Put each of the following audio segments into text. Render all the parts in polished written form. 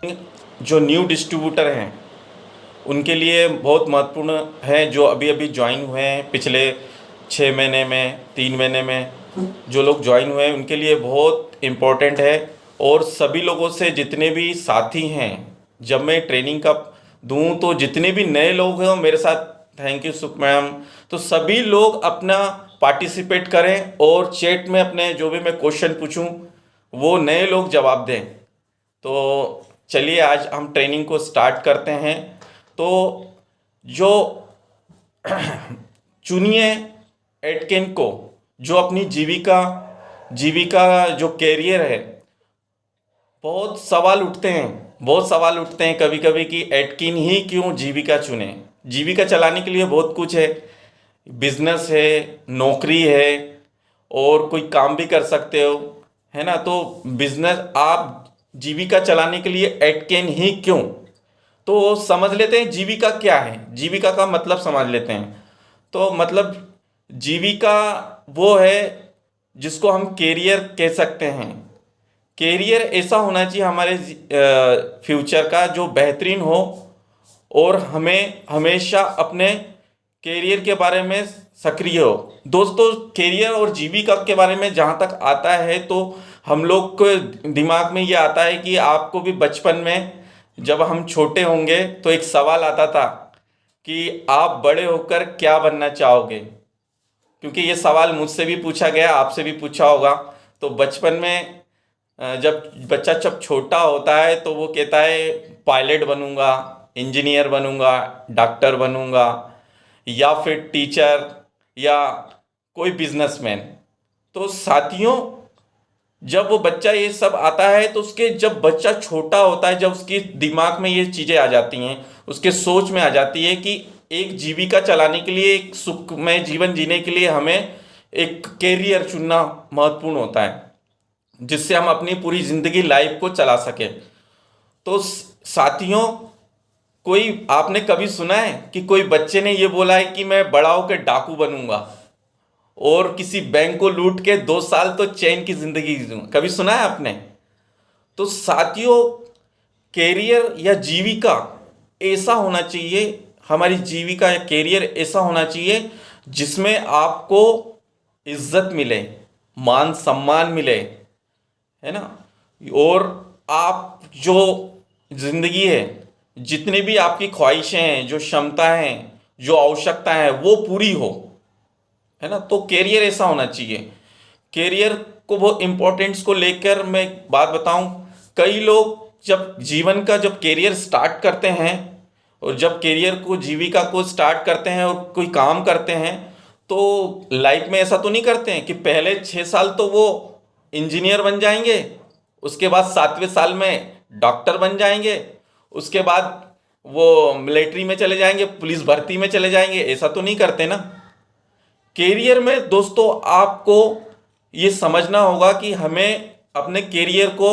जो new distributor हैं उनके लिए बहुत महत्वपूर्ण है, जो अभी अभी ज्वाइन हुए हैं पिछले 6 महीने में, 3 महीने में जो लोग ज्वाइन हुए हैं उनके लिए बहुत इम्पोर्टेंट है। और सभी लोगों से, जितने भी साथी हैं, जब मैं ट्रेनिंग का दूं तो जितने भी नए लोग हैं मेरे साथ, थैंक यू सुख मैम, तो सभी लोग अपना पार्टिसिपेट करें और चैट में अपने जो भी मैं क्वेश्चन पूछूं वो नए लोग जवाब दें। तो चलिए आज हम ट्रेनिंग को स्टार्ट करते हैं। तो जो चुनिए एटकेन को, जो अपनी जीविका जीविका जो कैरियर है, बहुत सवाल उठते हैं कभी कभी कि एटकिन ही क्यों जीविका चुने। जीविका चलाने के लिए बहुत कुछ है, बिजनेस है, नौकरी है, और कोई काम भी कर सकते हो, है ना। तो बिजनेस, आप जीविका चलाने के लिए एटकेन ही क्यों, तो समझ लेते हैं जीविका क्या है। जीविका का मतलब समझ लेते हैं। तो मतलब जीविका वो है जिसको हम कैरियर कह सकते हैं। कैरियर ऐसा होना चाहिए हमारे फ्यूचर का जो बेहतरीन हो, और हमें हमेशा अपने कैरियर के बारे में सक्रिय हो। दोस्तों, कैरियर और जीविका के बारे में जहाँ तक आता है तो हम लोग को दिमाग में ये आता है कि आपको भी बचपन में जब हम छोटे होंगे तो एक सवाल आता था कि आप बड़े होकर क्या बनना चाहोगे। क्योंकि ये सवाल मुझसे भी पूछा गया, आपसे भी पूछा होगा। तो बचपन में जब बच्चा जब छोटा होता है तो वो कहता है पायलट बनूंगा, इंजीनियर बनूंगा, डॉक्टर बनूंगा, या फिर टीचर, या कोई बिजनेसमैन। तो साथियों, जब वो बच्चा ये सब आता है तो उसके, जब बच्चा छोटा होता है, जब उसके दिमाग में ये चीज़ें आ जाती हैं, उसके सोच में आ जाती है कि एक जीविका चलाने के लिए, एक सुखमय जीवन जीने के लिए हमें एक कैरियर चुनना महत्वपूर्ण होता है, जिससे हम अपनी पूरी ज़िंदगी लाइफ को चला सकें। तो साथियों, कोई आपने कभी सुना है कि कोई बच्चे ने ये बोला है कि मैं बड़ा होकर डाकू बनूंगा और किसी बैंक को लूट के 2 साल तो चैन की जिंदगी जीऊंगा? कभी सुना है आपने? तो साथियों, कैरियर या जीविका ऐसा होना चाहिए, हमारी जीविका या कैरियर ऐसा होना चाहिए जिसमें आपको इज्जत मिले, मान सम्मान मिले, है ना। और आप जो जिंदगी है, जितनी भी आपकी ख्वाहिशें हैं, जो क्षमता हैं, जो आवश्यकता है, वो पूरी हो, है ना। तो कैरियर ऐसा होना चाहिए। कैरियर को बहुत इंपॉर्टेंस को लेकर मैं एक बात बताऊं, कई लोग जब जीवन का जब कैरियर स्टार्ट करते हैं, और जब कैरियर को, जीविका को स्टार्ट करते हैं और कोई काम करते हैं, तो लाइफ में ऐसा तो नहीं करते हैं कि पहले 6 साल तो वो इंजीनियर बन जाएंगे, उसके बाद 7वें साल में डॉक्टर बन जाएंगे, उसके बाद वो मिलिट्री में चले जाएंगे, पुलिस भर्ती में चले जाएंगे। ऐसा तो नहीं करते ना। कैरियर में दोस्तों आपको ये समझना होगा कि हमें अपने कैरियर को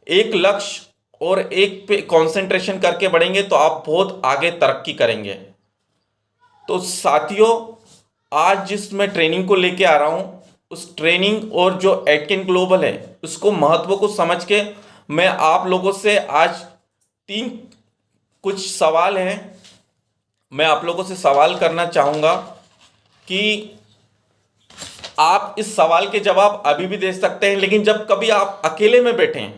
एक लक्ष्य और एक पे कंसंट्रेशन करके बढ़ेंगे तो आप बहुत आगे तरक्की करेंगे। तो साथियों, आज जिस मैं ट्रेनिंग को लेके आ रहा हूँ, उस ट्रेनिंग और जो एटकिन ग्लोबल है उसको महत्व को समझ के मैं आप लोगों से आज 3 कुछ सवाल हैं, मैं आप लोगों से सवाल करना चाहूँगा कि आप इस सवाल के जवाब अभी भी दे सकते हैं, लेकिन जब कभी आप अकेले में बैठें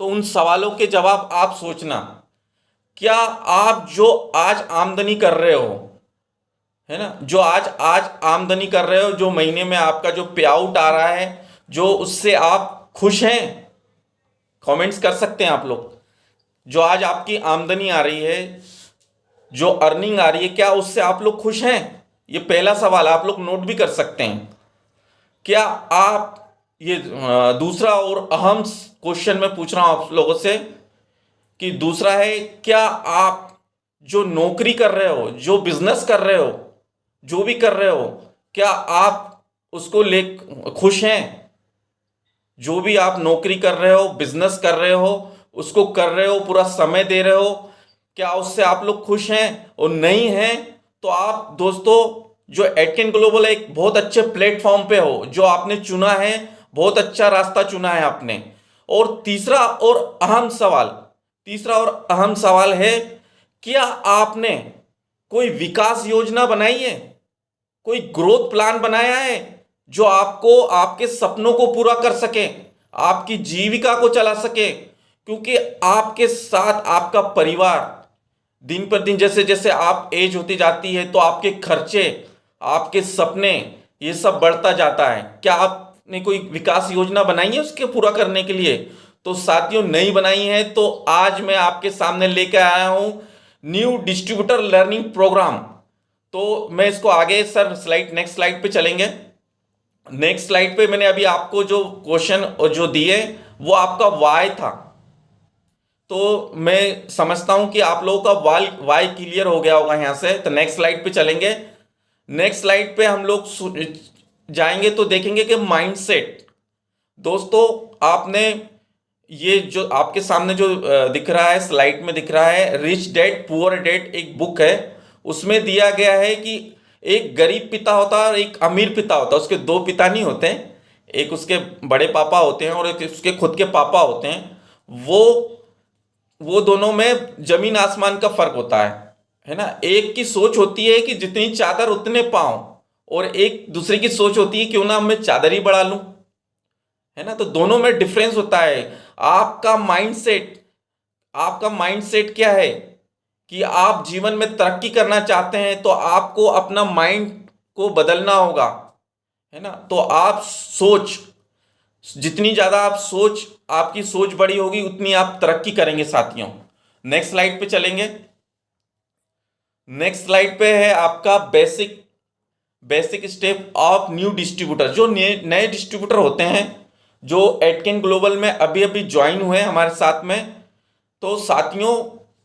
तो उन सवालों के जवाब आप सोचना। क्या आप जो आज आमदनी कर रहे हो, है ना, जो आज आमदनी कर रहे हो, जो महीने में आपका जो पे आउट आ रहा है, जो उससे आप खुश हैं? कमेंट्स कर सकते हैं आप लोग। जो आज आपकी आमदनी आ रही है, जो अर्निंग आ रही है, क्या उससे आप लोग खुश हैं? ये पहला सवाल आप लोग नोट भी कर सकते हैं। क्या आप ये दूसरा और अहम क्वेश्चन मैं पूछ रहा हूं आप लोगों से कि दूसरा है, क्या आप जो नौकरी कर रहे हो, जो बिजनेस कर रहे हो, जो भी कर रहे हो, क्या आप उसको ले खुश हैं? जो भी आप नौकरी कर रहे हो, बिजनेस कर रहे हो, उसको कर रहे हो, पूरा समय दे रहे हो, क्या उससे आप लोग खुश हैं? और नहीं हैं तो आप दोस्तों, जो एटकिन ग्लोबल एक बहुत अच्छे प्लेटफॉर्म पे हो, जो आपने चुना है, बहुत अच्छा रास्ता चुना है आपने। और तीसरा और अहम सवाल तीसरा और अहम सवाल है, क्या आपने कोई विकास योजना बनाई है, कोई ग्रोथ प्लान बनाया है जो आपको आपके सपनों को पूरा कर सके, आपकी जीविका को चला सके? क्योंकि आपके साथ आपका परिवार दिन पर दिन, जैसे जैसे आप एज होती जाती है, तो आपके खर्चे, आपके सपने, ये सब बढ़ता जाता है। क्या आपने कोई विकास योजना बनाई है उसके पूरा करने के लिए? तो साथियों, नहीं बनाई है तो आज मैं आपके सामने लेकर आया हूं न्यू डिस्ट्रीब्यूटर लर्निंग प्रोग्राम। तो मैं इसको आगे, सर स्लाइड, नेक्स्ट स्लाइड पे चलेंगे। नेक्स्ट स्लाइड पे मैंने अभी आपको जो क्वेश्चन जो दिए वो आपका वाई था, तो मैं समझता हूं कि आप लोगों का वाई क्लियर हो गया होगा यहां से। तो नेक्स्ट स्लाइड पे चलेंगे। नेक्स्ट स्लाइड पे हम लोग जाएंगे तो देखेंगे कि माइंडसेट। दोस्तों, आपने ये जो आपके सामने जो दिख रहा है, स्लाइड में दिख रहा है, रिच डैड पुअर डैड एक बुक है, उसमें दिया गया है कि एक गरीब पिता होता है और एक अमीर पिता होता है। उसके दो पिता नहीं होते हैं, एक उसके बड़े पापा होते हैं और एक उसके खुद के पापा होते हैं। वो दोनों में जमीन आसमान का फर्क होता है ना। एक की सोच होती है कि जितनी चादर उतने पाँव, और एक दूसरे की सोच होती है क्यों ना मैं चादर ही बढ़ा लूं, है ना। तो दोनों में डिफरेंस होता है। आपका माइंडसेट क्या है कि आप जीवन में तरक्की करना चाहते हैं तो आपको अपना माइंड को बदलना होगा, है ना। तो आप सोच, जितनी ज्यादा आपकी सोच बड़ी होगी उतनी आप तरक्की करेंगे साथियों। नेक्स्ट स्लाइड पे चलेंगे। नेक्स्ट स्लाइड पे है आपका basic step of new distributor. जो नए डिस्ट्रीब्यूटर होते हैं, जो एटकिन ग्लोबल में अभी अभी ज्वाइन हुए हमारे साथ में, तो साथियों,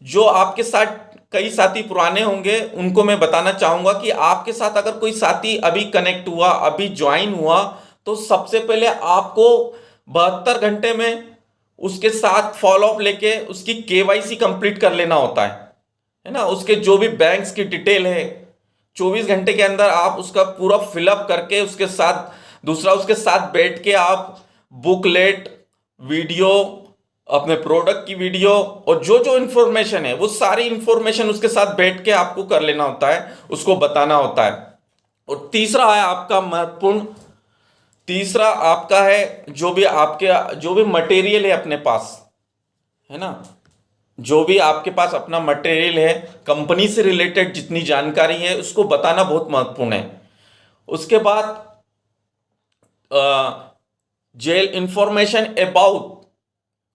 जो आपके साथ कई साथी पुराने होंगे उनको मैं बताना चाहूंगा कि आपके साथ अगर कोई साथी अभी कनेक्ट हुआ, अभी ज्वाइन हुआ, तो सबसे पहले आपको 72 घंटे में उसके साथ फॉलोअप लेके उसकी केवाईसी कंप्लीट कर लेना होता है ना। उसके जो भी बैंक्स की डिटेल है 24 घंटे के अंदर आप उसका पूरा फिलअप करके उसके साथ, दूसरा उसके साथ बैठ के आप बुकलेट, वीडियो, अपने प्रोडक्ट की वीडियो और जो जो इंफॉर्मेशन है वो सारी इंफॉर्मेशन उसके साथ बैठ के आपको कर लेना होता है, उसको बताना होता है। और तीसरा है आपका महत्वपूर्ण, तीसरा आपका है जो भी मटेरियल है अपने पास, है ना, जो भी आपके पास अपना मटेरियल है, कंपनी से रिलेटेड जितनी जानकारी है उसको बताना बहुत महत्वपूर्ण है। उसके बाद जेल इंफॉर्मेशन अबाउट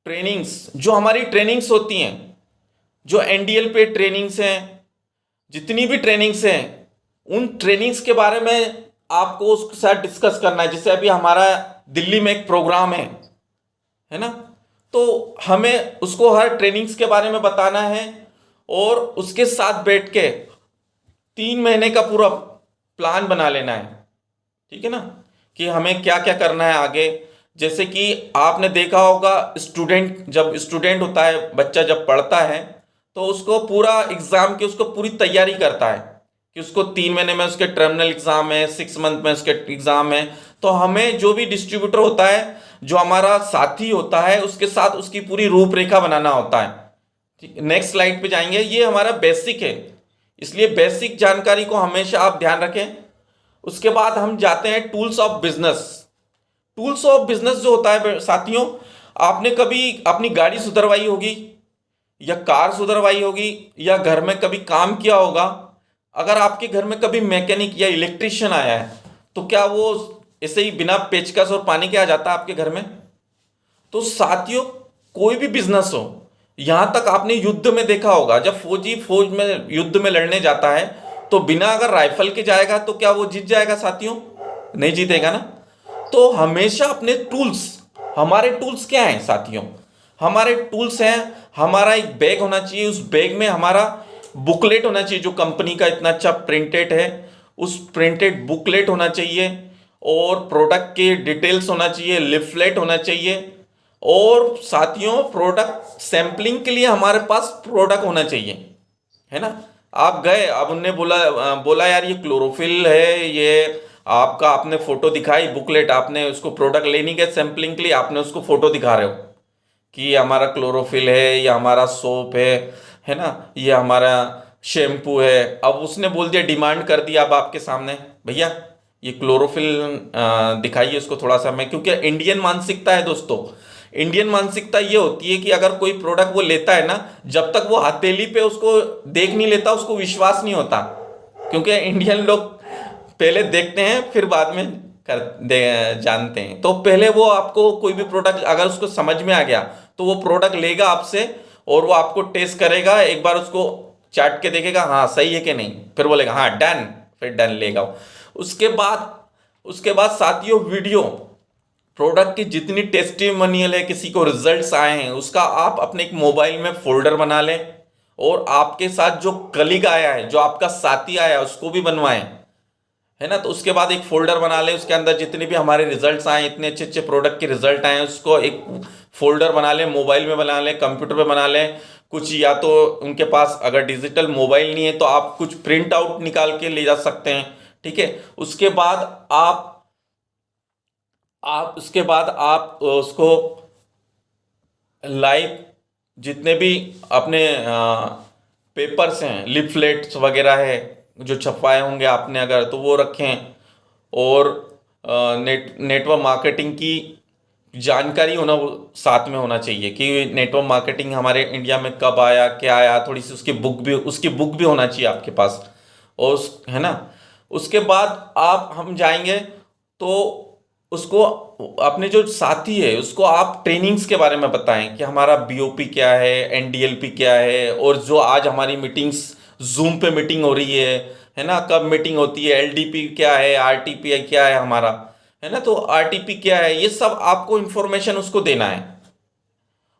ट्रेनिंग्स, जो हमारी ट्रेनिंग्स होती हैं, जो एनडीएल पे ट्रेनिंग्स हैं, जितनी भी ट्रेनिंग्स हैं, उन ट्रेनिंग्स के बारे में आपको उसके साथ डिस्कस करना है। जैसे अभी हमारा दिल्ली में एक प्रोग्राम है ना, तो हमें उसको हर ट्रेनिंग्स के बारे में बताना है और उसके साथ बैठ के 3 महीने का पूरा प्लान बना लेना है, ठीक है ना, कि हमें क्या क्या करना है आगे। जैसे कि आपने देखा होगा, जब स्टूडेंट होता है, बच्चा जब पढ़ता है तो उसको पूरा एग्जाम की उसको पूरी तैयारी करता है कि उसको 3 महीने में उसके टर्मिनल एग्जाम है, 6 मंथ में उसके एग्जाम है। तो हमें जो भी डिस्ट्रीब्यूटर होता है, जो हमारा साथी होता है, उसके साथ उसकी पूरी रूपरेखा बनाना होता है। ठीक, नेक्स्ट स्लाइड पे जाएंगे। ये हमारा बेसिक है, इसलिए बेसिक जानकारी को हमेशा आप ध्यान रखें। उसके बाद हम जाते हैं tools of business. Tools of business जो होता है साथियों, आपने कभी अपनी गाड़ी सुधरवाई होगी या कार सुधरवाई होगी या घर में कभी काम किया होगा। अगर आपके घर में कभी मैकेनिक या इलेक्ट्रिशियन आया है तो क्या वो ऐसे ही बिना पेचकस और पानी के आ जाता है आपके घर में? तो साथियों, कोई भी बिजनेस हो, यहां तक आपने युद्ध में देखा होगा, जब फौजी फौज में युद्ध में लड़ने जाता है तो बिना अगर राइफल के जाएगा तो क्या वो जीत जाएगा साथियों? नहीं जीतेगा ना। तो हमेशा अपने टूल्स, हमारे टूल्स क्या हैं साथियों? हमारे टूल्स हैं, हमारा एक बैग होना चाहिए, उस बैग में हमारा बुकलेट होना चाहिए, जो कंपनी का इतना अच्छा प्रिंटेड है, उस प्रिंटेड बुकलेट होना चाहिए, और प्रोडक्ट के डिटेल्स होना चाहिए, लिफलेट होना चाहिए, और साथियों प्रोडक्ट सैंपलिंग के लिए हमारे पास प्रोडक्ट होना चाहिए, है ना। आप गए, अब उनने बोला यार ये क्लोरोफिल है, ये आपका, आपने फोटो दिखाई बुकलेट, आपने उसको प्रोडक्ट लेने गए सैंपलिंग के लिए, आपने उसको फोटो दिखा रहे हो, कि ये हमारा क्लोरोफिल है, ये हमारा सोप है ना, ये हमारा शैम्पू है। अब उसने बोल दिया, डिमांड कर दिया अब आपके सामने, भैया ये क्लोरोफिल दिखाइए उसको थोड़ा सा। मैं, क्योंकि इंडियन मानसिकता है दोस्तों, इंडियन मानसिकता ये होती है कि अगर कोई प्रोडक्ट वो लेता है ना, जब तक वो हथेली पे उसको देख नहीं लेता उसको विश्वास नहीं होता। क्योंकि इंडियन लोग पहले देखते हैं फिर बाद में जानते हैं। तो पहले वो आपको कोई भी प्रोडक्ट अगर उसको समझ में आ गया तो वो प्रोडक्ट लेगा आपसे, और वो आपको टेस्ट करेगा, एक बार उसको चाट के देखेगा हाँ सही है कि नहीं, फिर बोलेगा हाँ डन, फिर डन लेगा। उसके बाद साथियों, वीडियो प्रोडक्ट की जितनी टेस्टिमोनियल है, किसी को रिजल्ट्स आए हैं, उसका आप अपने एक मोबाइल में फोल्डर बना लें, और आपके साथ जो कलीग आया है, जो आपका साथी आया है, उसको भी बनवाएं, है ना। तो उसके बाद एक फोल्डर बना ले, उसके अंदर जितने भी हमारे रिजल्ट्स आए, इतने अच्छे अच्छे प्रोडक्ट के रिजल्ट आए, उसको एक फोल्डर बना ले, मोबाइल में बना ले, कंप्यूटर पे बना ले कुछ, या तो उनके पास अगर डिजिटल मोबाइल नहीं है तो आप कुछ प्रिंट आउट निकाल के ले जा सकते हैं, ठीक है। उसके बाद आप उसको लाइव जितने भी अपने पेपर्स हैं, लिफलेट्स वगैरह है जो छपवाए होंगे आपने अगर, तो वो रखें। और नेटवर्क मार्केटिंग की जानकारी होना वो साथ में होना चाहिए कि नेटवर्क मार्केटिंग हमारे इंडिया में कब आया, क्या आया, थोड़ी सी उसकी बुक भी होना चाहिए आपके पास, और है ना। उसके बाद हम जाएंगे तो उसको, अपने जो साथी है उसको आप ट्रेनिंग्स के बारे में बताएं कि हमारा बीओपी क्या है, एनडीएलपी क्या है, और जो आज हमारी मीटिंग्स जूम पे मीटिंग हो रही है ना, कब मीटिंग होती है, एलडीपी क्या है, आरटीपी क्या है हमारा, है ना, तो आरटीपी क्या है, ये सब आपको इंफॉर्मेशन उसको देना है।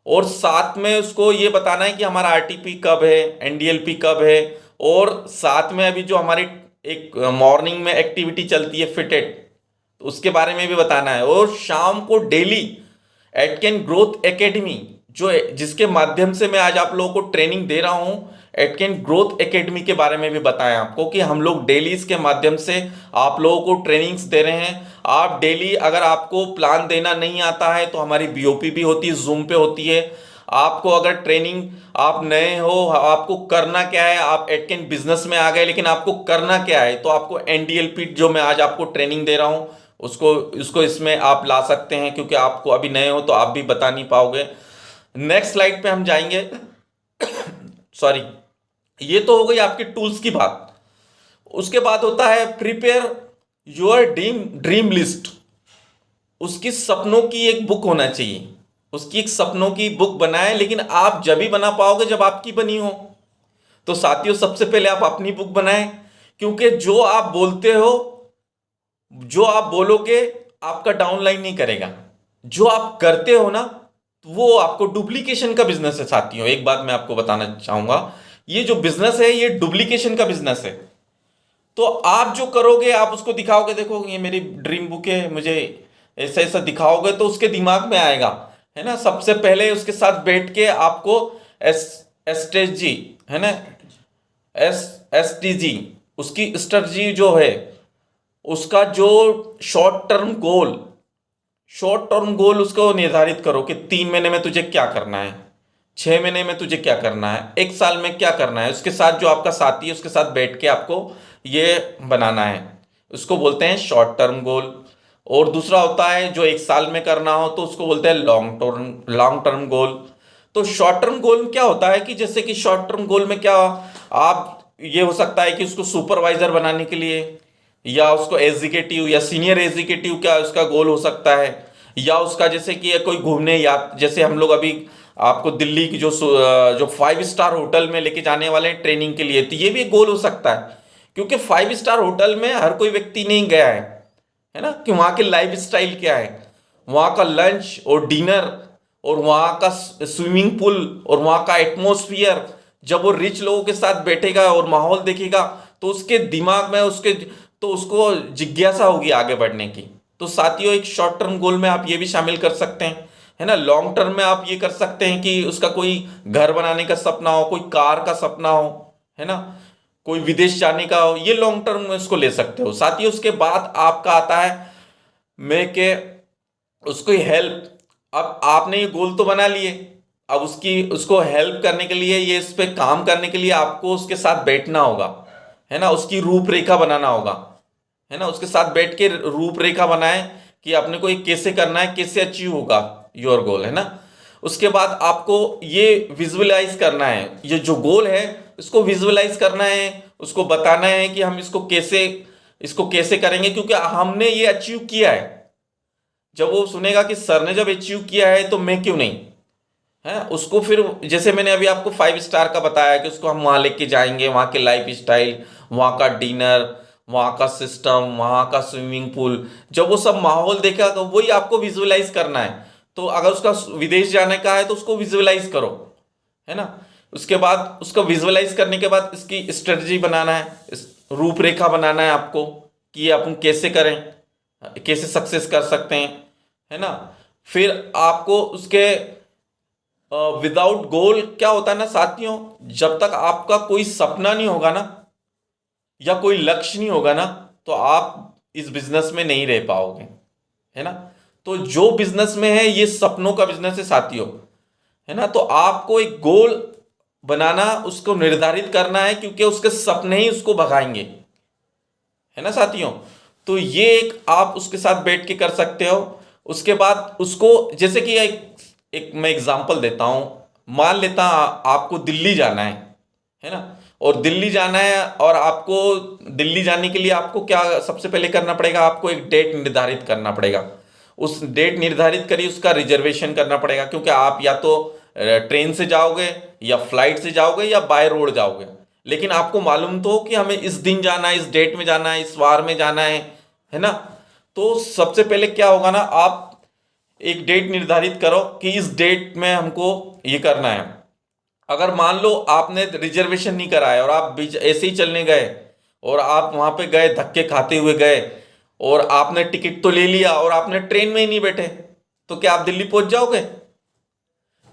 और साथ में उसको ये बताना है कि हमारा आरटीपी कब है, एनडीएलपी कब है, और साथ में अभी जो हमारी एक मॉर्निंग में एक्टिविटी चलती है फिटेड, तो उसके बारे में भी बताना है। और शाम को डेली एटकेन ग्रोथ एकेडमी, जो जिसके माध्यम से मैं आज आप लोगों को ट्रेनिंग दे रहा हूं, एटकेन ग्रोथ एकेडमी के बारे में भी बताया आपको कि हम लोग डेली इसके माध्यम से आप लोगों को ट्रेनिंग्स दे रहे हैं। आप डेली, अगर आपको प्लान देना नहीं आता है तो हमारी बीओपी भी होती है, जूम पे होती है। आपको अगर ट्रेनिंग, आप नए हो, आपको करना क्या है, आप एटकेन बिजनेस में आ गए लेकिन आपको करना क्या है, तो आपको एनडीएलपी जो मैं आज आपको ट्रेनिंग दे रहा हूं उसको इसमें आप ला सकते हैं, क्योंकि आपको अभी नए हो तो आप भी बता नहीं पाओगे। नेक्स्ट स्लाइड पे हम जाएंगे। सॉरी, ये तो हो गई आपके टूल्स की बात। उसके बाद होता है प्रिपेयर योर ड्रीम लिस्ट। उसकी सपनों की एक बुक होना चाहिए, उसकी एक सपनों की बुक बनाए, लेकिन आप जब ही बना पाओगे जब आपकी बनी हो। तो साथियों, सबसे पहले आप अपनी बुक बनाएं, क्योंकि जो आप बोलते हो, जो आप बोलोगे आपका डाउनलाइन नहीं करेगा, जो आप करते हो ना वो आपको डुप्लीकेशन का बिजनेस है। साथियों, एक बात मैं आपको बताना चाहूंगा, ये जो बिजनेस है ये डुप्लीकेशन का बिजनेस है। तो आप जो करोगे, आप उसको दिखाओगे, देखो ये मेरी ड्रीम बुक है, मुझे ऐसा ऐसा दिखाओगे तो उसके दिमाग में आएगा, है ना। सबसे पहले उसके साथ बैठ के आपको एस एसटीजी, है ना, एसटीजी, उसकी स्ट्रेटजी जो है, उसका जो शॉर्ट टर्म गोल उसको निर्धारित करो कि 3 महीने में तुझे क्या करना है, 6 महीने में तुझे क्या करना है, 1 साल में क्या करना है। उसके साथ जो आपका साथी है उसके साथ बैठ के आपको ये बनाना है, उसको बोलते हैं शॉर्ट टर्म गोल। और दूसरा होता है जो 1 साल में करना हो तो उसको बोलते हैं लॉन्ग टर्म गोल। तो शॉर्ट टर्म गोल क्या होता है कि जैसे कि शॉर्ट टर्म गोल में क्या, आप ये हो सकता है कि उसको सुपरवाइजर बनाने के लिए, या उसको एग्जीक्यूटिव या सीनियर एग्जीक्यूटिव क्या उसका गोल हो सकता है, या उसका जैसे कि कोई घूमने, या जैसे हम लोग अभी आपको दिल्ली की जो 5 स्टार होटल में लेके जाने वाले हैं ट्रेनिंग के लिए, तो ये भी एक गोल हो सकता है। क्योंकि 5 स्टार होटल में हर कोई व्यक्ति नहीं गया है ना, कि वहाँ के लाइफ स्टाइल क्या है, वहाँ का लंच और डिनर, और वहाँ का स्विमिंग पूल, और वहाँ का एटमोसफियर, जब वो रिच लोगों के साथ बैठेगा और माहौल देखेगा तो उसके दिमाग में तो उसको जिज्ञासा होगी आगे बढ़ने की। तो साथियों, एक शॉर्ट टर्म गोल में आप ये भी शामिल कर सकते हैं, है ना। लॉन्ग टर्म में आप ये कर सकते हैं कि उसका कोई घर बनाने का सपना हो, कोई कार का सपना हो, है ना, कोई विदेश जाने का हो, ये लॉन्ग टर्म में उसको ले सकते हो। साथियों, उसके बाद आपका आता है मैं के उसको हेल्प अब आपने ये गोल तो बना लिए, अब उसको हेल्प करने के लिए, ये इस पे काम करने के लिए आपको उसके साथ बैठना होगा, है ना, उसकी रूपरेखा बनाना होगा, है ना, उसके साथ बैठ के रूपरेखा बनाए कि अपने को ये कैसे करना है, कैसे अचीव होगा योर गोल, है ना। उसके बाद आपको ये विजुअलाइज करना है, ये जो गोल है इसको विजुअलाइज करना है, उसको बताना है कि हम इसको कैसे करेंगे, क्योंकि हमने ये अचीव किया है। जब वो सुनेगा कि सर ने जब अचीव किया है तो मैं क्यों नहीं, है उसको फिर, जैसे मैंने अभी आपको 5 स्टार का बताया कि उसको हम वहाँ लेके जाएंगे, वहाँ के लाइफ स्टाइल, वहाँ का डिनर, वहाँ का सिस्टम, वहाँ का स्विमिंग पूल, जब वो सब माहौल देखा तो वही आपको विजुअलाइज करना है। तो अगर उसका विदेश जाने का है तो उसको विजुअलाइज करो, है ना। उसके बाद उसको विजुअलाइज करने के बाद इसकी स्ट्रेटजी बनाना है, रूपरेखा बनाना है आपको कि ये अपन कैसे करें, कैसे सक्सेस कर सकते हैं, है ना। फिर आपको उसके विदाउट गोल क्या होता है ना साथियों, जब तक आपका कोई सपना नहीं होगा ना, या कोई लक्ष्य नहीं होगा ना, तो आप इस बिजनेस में नहीं रह पाओगे, है ना। तो जो बिजनेस में है ये सपनों का बिजनेस है साथियों, है ना। तो आपको एक गोल बनाना, उसको निर्धारित करना है, क्योंकि उसके सपने ही उसको भगाएंगे, है ना साथियों। तो ये एक आप उसके साथ बैठ के कर सकते हो। उसके बाद उसको, जैसे कि एक मैं एग्जांपल देता हूं, मान लेता आपको दिल्ली जाना है ना, और दिल्ली जाना है, और आपको दिल्ली जाने के लिए आपको क्या सबसे पहले करना पड़ेगा, आपको एक डेट निर्धारित करना पड़ेगा। उस डेट निर्धारित करिए, उसका रिजर्वेशन करना पड़ेगा, क्योंकि आप या तो ट्रेन से जाओगे, या फ्लाइट से जाओगे, या बाय रोड जाओगे। लेकिन आपको मालूम तो हो कि हमें इस दिन जाना है, इस डेट में जाना है, इस वार में जाना है ना। तो सबसे पहले क्या होगा ना, आप एक डेट निर्धारित करो कि इस डेट में हमको ये करना है। अगर मान लो आपने रिजर्वेशन नहीं कराया और आप बीच ऐसे ही चलने गए, और आप वहां पे गए, धक्के खाते हुए गए, और आपने टिकट तो ले लिया और आपने ट्रेन में ही नहीं बैठे, तो क्या आप दिल्ली पहुंच जाओगे।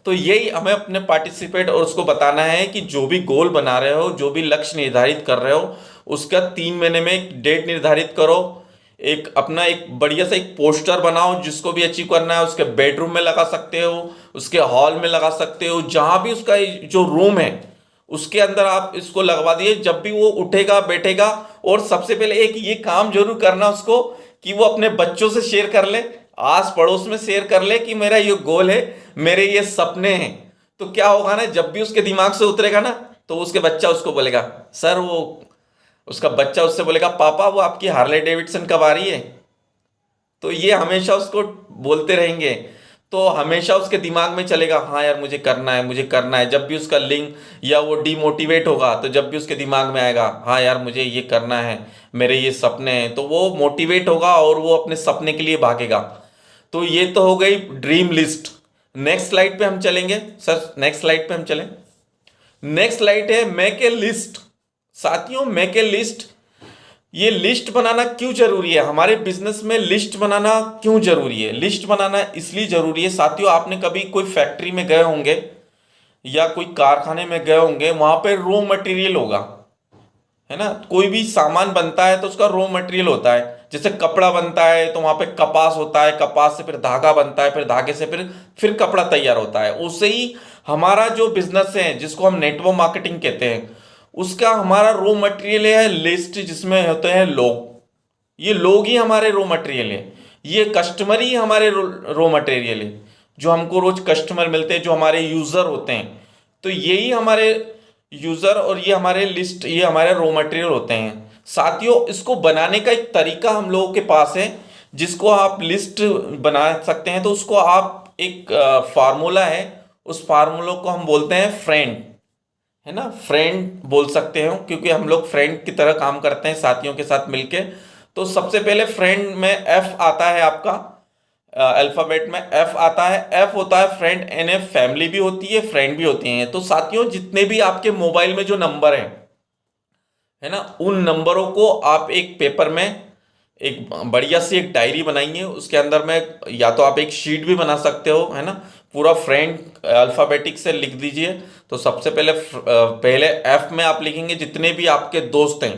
तो यही हमें अपने पार्टिसिपेट और उसको बताना है कि जो भी गोल बना रहे हो, जो भी लक्ष्य निर्धारित कर रहे हो, उसका 3 महीने में एक डेट निर्धारित करो। एक अपना एक बढ़िया सा एक पोस्टर बनाओ, जिसको भी अचीव करना है उसके बेडरूम में लगा सकते हो, उसके हॉल में लगा सकते हो, जहां भी उसका जो रूम है उसके अंदर आप इसको लगवा दिए। जब भी वो उठेगा बैठेगा, और सबसे पहले एक ये काम जरूर करना उसको कि वो अपने बच्चों से शेयर कर ले, आस पड़ोस में शेयर कर ले कि मेरा ये गोल है, मेरे ये सपने हैं। तो क्या होगा ना, जब भी उसके दिमाग से उतरेगा ना, तो उसके बच्चा उसको बोलेगा, सर वो उसका बच्चा उससे बोलेगा, पापा वो आपकी हार्ले डेविडसन कब आ रही है। तो ये हमेशा उसको बोलते रहेंगे, तो हमेशा उसके दिमाग में चलेगा, हाँ यार मुझे करना है, मुझे करना है। जब भी उसका लिंक या वो डिमोटिवेट होगा, तो जब भी उसके दिमाग में आएगा, हाँ यार मुझे ये करना है, मेरे ये सपने हैं, तो वो मोटिवेट होगा और वो अपने सपने के लिए भागेगा। तो ये तो हो गई ड्रीम लिस्ट। नेक्स्ट स्लाइड पे हम चलेंगे सर, नेक्स्ट स्लाइड पे हम चलें। नेक्स्ट स्लाइड है मेक ए लिस्ट। साथियों मेक ए लिस्ट, ये लिस्ट बनाना क्यों जरूरी है, हमारे बिजनेस में लिस्ट बनाना क्यों जरूरी है। लिस्ट बनाना इसलिए जरूरी है साथियों, आपने कभी कोई फैक्ट्री में गए होंगे या कोई कारखाने में गए होंगे, वहां पे रॉ मटेरियल होगा, है ना। कोई भी सामान बनता है तो उसका रॉ मटेरियल होता है। जैसे कपड़ा बनता है तो वहां पे कपास होता है, कपास से फिर धागा बनता है, फिर धागे से फिर कपड़ा तैयार होता है। उससे ही हमारा जो बिजनेस है, जिसको हम नेटवर्क मार्केटिंग कहते हैं, उसका हमारा रॉ मटेरियल है लिस्ट, जिसमें होते हैं लोग। ये लोग ही हमारे रॉ मटेरियल है, ये कस्टमर ही हमारे रॉ मटेरियल है। जो हमको रोज कस्टमर मिलते हैं, जो हमारे यूजर होते हैं, तो यही हमारे यूजर और ये हमारे लिस्ट, ये हमारे रॉ मटेरियल होते हैं साथियों। इसको बनाने का एक तरीका हम लोगों के पास है, जिसको आप लिस्ट बना सकते हैं। तो उसको आप एक फार्मूला है, उस फार्मूला को हम बोलते हैं फ्रेंड, है ना, फ्रेंड बोल सकते हो, क्योंकि हम लोग फ्रेंड की तरह काम करते हैं साथियों के साथ मिलके। तो सबसे पहले फ्रेंड में एफ आता है आपका, अल्फाबेट में एफ आता है। एफ होता है फ्रेंड, एन एफ फैमिली भी होती है, फ्रेंड भी होती हैं। तो साथियों जितने भी आपके मोबाइल में जो नंबर हैं, है ना, उन नंबरों को आप एक पेपर में, एक बढ़िया सी एक डायरी बनाइए। उसके अंदर में या तो आप एक शीट भी बना सकते हो, है ना, पूरा फ्रेंड अल्फाबेटिक से लिख दीजिए। तो सबसे पहले एफ में आप लिखेंगे जितने भी आपके दोस्त हैं,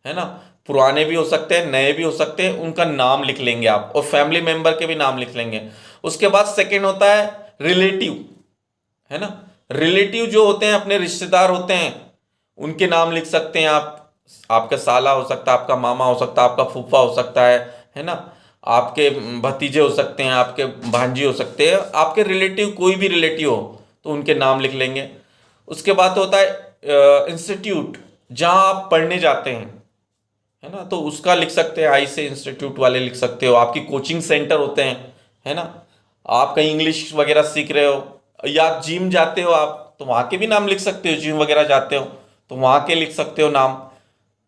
है ना, पुराने भी हो सकते हैं, नए भी हो सकते हैं, उनका नाम लिख लेंगे आप, और फैमिली मेंबर के भी नाम लिख लेंगे। उसके बाद सेकंड होता है रिलेटिव, है ना। रिलेटिव जो होते हैं अपने रिश्तेदार होते हैं, उनके नाम लिख सकते हैं आप। आपका साला हो सकता है, आपका मामा हो सकता है, आपका फूफा हो सकता है ना। आपके भतीजे हो सकते हैं, आपके भांजी हो सकते हैं, आपके रिलेटिव कोई भी रिलेटिव हो तो उनके नाम लिख लेंगे। उसके बाद होता है इंस्टीट्यूट, जहाँ आप पढ़ने जाते हैं, है ना, तो उसका लिख सकते हैं, आई से इंस्टीट्यूट वाले लिख सकते हो। आपकी कोचिंग सेंटर होते हैं, है ना, आप कहीं इंग्लिश वगैरह सीख रहे हो, या जिम जाते हो आप तो वहाँ के भी नाम लिख सकते हो। जिम वगैरह जाते हो तो वहाँ के लिख सकते हो नाम,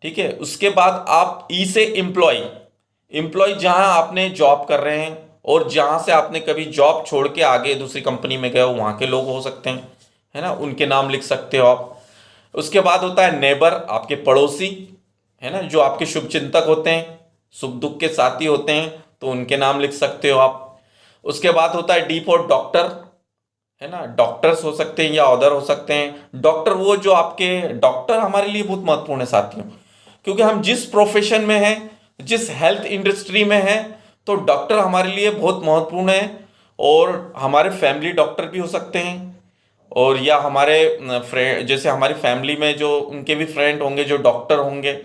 ठीक है। उसके बाद आप ई से एम्प्लॉय, एम्प्लॉय जहाँ आपने जॉब कर रहे हैं और जहाँ से आपने कभी जॉब छोड़ के आगे दूसरी कंपनी में गए हो, वहाँ के लोग हो सकते हैं, है ना, उनके नाम लिख सकते हो आप। उसके बाद होता है नेबर, आपके पड़ोसी, है ना, जो आपके शुभ चिंतक होते हैं, सुख दुख के साथी होते हैं, तो उनके नाम लिख सकते हो आप। उसके बाद होता है डी फॉर डॉक्टर, है ना, डॉक्टर्स हो सकते हैं या अदर हो सकते हैं। डॉक्टर वो जो आपके, डॉक्टर हमारे लिए बहुत महत्वपूर्ण है साथियों, क्योंकि हम जिस प्रोफेशन में हैं, जिस हेल्थ इंडस्ट्री में हैं, तो डॉक्टर हमारे लिए बहुत महत्वपूर्ण है। और हमारे फैमिली डॉक्टर भी हो सकते हैं, और या हमारे फ्रेंड, जैसे हमारी फैमिली में जो उनके भी फ्रेंड होंगे जो डॉक्टर होंगे,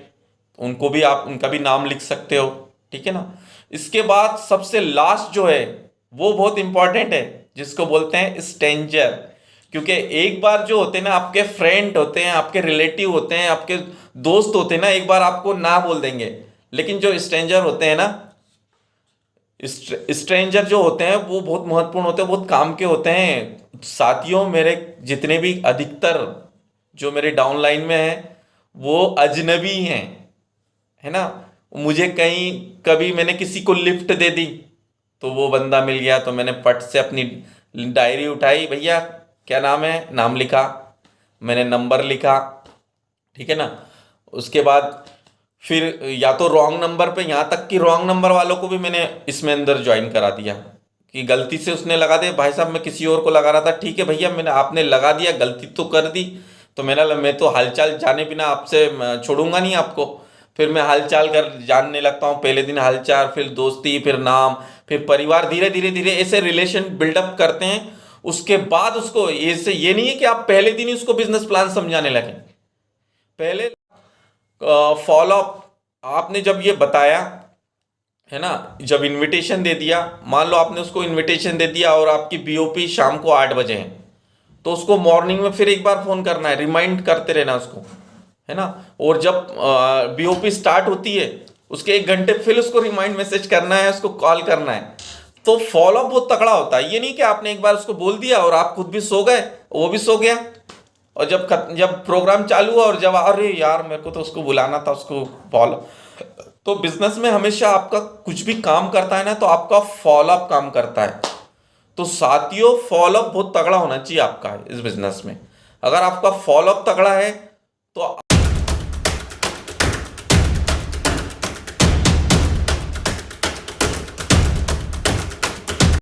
उनको भी आप, उनका भी नाम लिख सकते हो, ठीक है ना। इसके बाद सबसे लास्ट जो है वो बहुत इंपॉर्टेंट है, जिसको बोलते हैं स्ट्रेंजर। क्योंकि एक बार जो होते हैं ना, आपके फ्रेंड होते हैं, आपके रिलेटिव होते हैं, आपके दोस्त होते हैं ना, एक बार आपको ना बोल देंगे, लेकिन जो स्ट्रेंजर होते हैं ना, स्ट्रेंजर जो होते हैं वो बहुत महत्वपूर्ण होते हैं, बहुत काम के होते हैं साथियों। मेरे जितने भी अधिकतर जो मेरे डाउनलाइन में हैं वो अजनबी हैं, है ना। मुझे कहीं कभी मैंने किसी को लिफ्ट दे दी तो वो बंदा मिल गया, तो मैंने पट से अपनी डायरी उठाई, भैया क्या नाम है, नाम लिखा, मैंने नंबर लिखा, ठीक है ना। उसके बाद फिर या तो रॉन्ग नंबर पे, यहाँ तक कि रॉन्ग नंबर वालों को भी मैंने इसमें अंदर ज्वाइन करा दिया, कि गलती से उसने लगा दिया, भाई साहब मैं किसी और को लगा रहा था, ठीक है भैया, मैंने, आपने लगा दिया, गलती तो कर दी, तो मैं तो हालचाल जाने बिना आपसे छोड़ूंगा नहीं आपको। फिर मैं हालचाल कर जानने लगता हूँ, पहले दिन हालचाल, फिर दोस्ती, फिर नाम, फिर परिवार, धीरे धीरे धीरे ऐसे रिलेशन बिल्डअप करते हैं। उसके बाद उसको ऐसे, ये नहीं है कि आप पहले दिन ही उसको बिजनेस प्लान समझाने लगे। पहले फॉलो अप, आपने जब ये बताया, है ना, जब इनविटेशन दे दिया, मान लो आपने उसको इनविटेशन दे दिया और आपकी बीओपी शाम को 8 बजे है, तो उसको मॉर्निंग में फिर एक बार फोन करना है, रिमाइंड करते रहना उसको, है ना। और जब बीओपी स्टार्ट होती है उसके 1 घंटे फिर उसको रिमाइंड मैसेज करना है, उसको कॉल करना है। तो फॉलो अप बहुत तगड़ा होता है। ये नहीं कि आपने एक बार उसको बोल दिया और आप खुद भी सो गए, वो भी सो गया, और जब प्रोग्राम चालू हुआ और जब, अरे यार मेरे को तो उसको बुलाना था, उसको फॉलो। तो बिजनेस में हमेशा आपका कुछ भी काम करता है ना, तो आपका फॉलो अप काम करता है। तो साथियों फॉलो अप बहुत तगड़ा होना चाहिए आपका इस बिजनेस में। अगर आपका फॉलो अप तगड़ा है तो